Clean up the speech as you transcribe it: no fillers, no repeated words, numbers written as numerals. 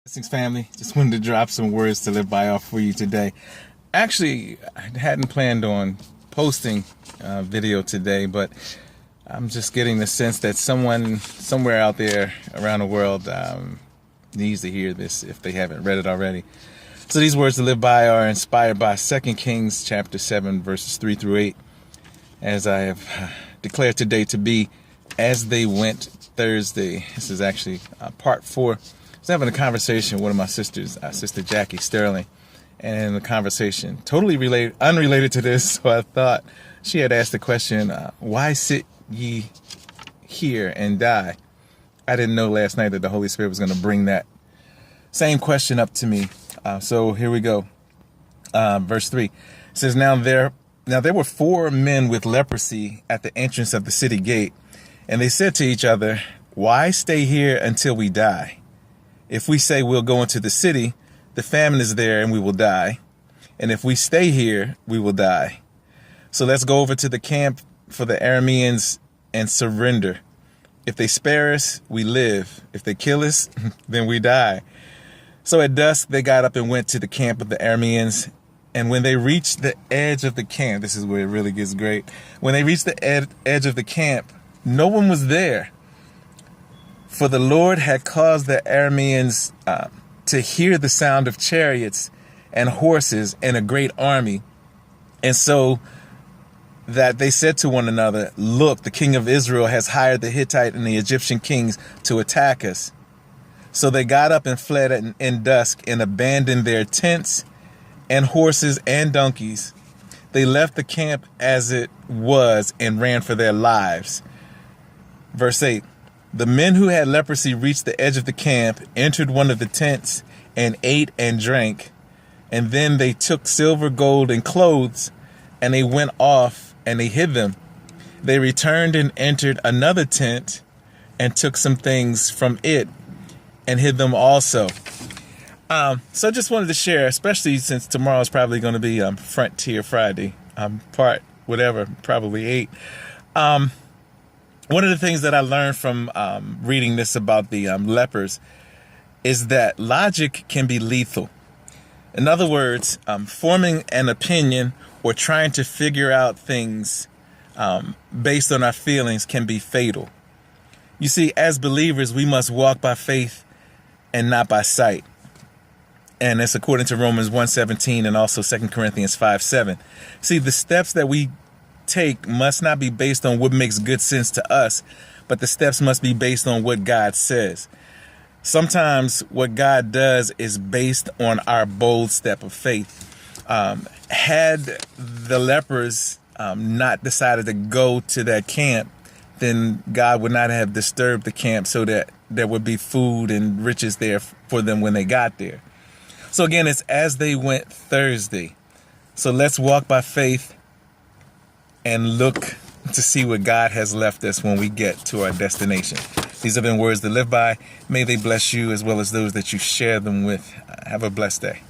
Blessings, family. Just wanted to drop some words to live by off for you today. Actually, I hadn't planned on posting a video today, but I'm just getting the sense that someone somewhere out there around the world needs to hear this if they haven't read it already. So these words to live by are inspired by 2 Kings chapter 7, verses 3 through 8, as I have declared today to be As They Went Thursday. This is actually part 4. I was having a conversation with one of my sisters, Sister Jackie Sterling, and the conversation totally unrelated to this. So I thought she had asked the question, why sit ye here and die? I didn't know last night that the Holy Spirit was going to bring that same question up to me. So here we go. Verse 3 says, Now there were 4 men with leprosy at the entrance of the city gate, and they said to each other, Why stay here until we die? If we say we'll go into the city, the famine is there and we will die. And if we stay here, we will die. So let's go over to the camp for the Arameans and surrender. If they spare us, we live. If they kill us, then we die. So at dusk, they got up and went to the camp of the Arameans. And when they reached the edge of the camp, this is where it really gets great. When they reached the edge of the camp, no one was there. For the Lord had caused the Arameans to hear the sound of chariots and horses and a great army. And so that they said to one another, Look, the king of Israel has hired the Hittite and the Egyptian kings to attack us. So they got up and fled in dusk and abandoned their tents and horses and donkeys. They left the camp as it was and ran for their lives. Verse 8. The men who had leprosy reached the edge of the camp, entered one of the tents, and ate and drank. And then they took silver, gold, and clothes, and they went off and they hid them. They returned and entered another tent and took some things from it and hid them also. So I just wanted to share, especially since tomorrow is probably going to be Frontier Friday, part whatever, probably 8. One of the things that I learned from reading this about the lepers is that logic can be lethal. In other words, forming an opinion or trying to figure out things based on our feelings can be fatal. You see, as believers, we must walk by faith and not by sight. And it's according to Romans 1:17 and also 2 Corinthians 5:7. See, the steps that we take must not be based on what makes good sense to us, but the steps must be based on what God says. Sometimes what God does is based on our bold step of faith. Had the lepers not decided to go to that camp, then God would not have disturbed the camp so that there would be food and riches there for them when they got there. So again, it's As They Went Thursday. So let's walk by faith and look to see what God has left us when we get to our destination. These have been words to live by. May they bless you as well as those that you share them with. Have a blessed day.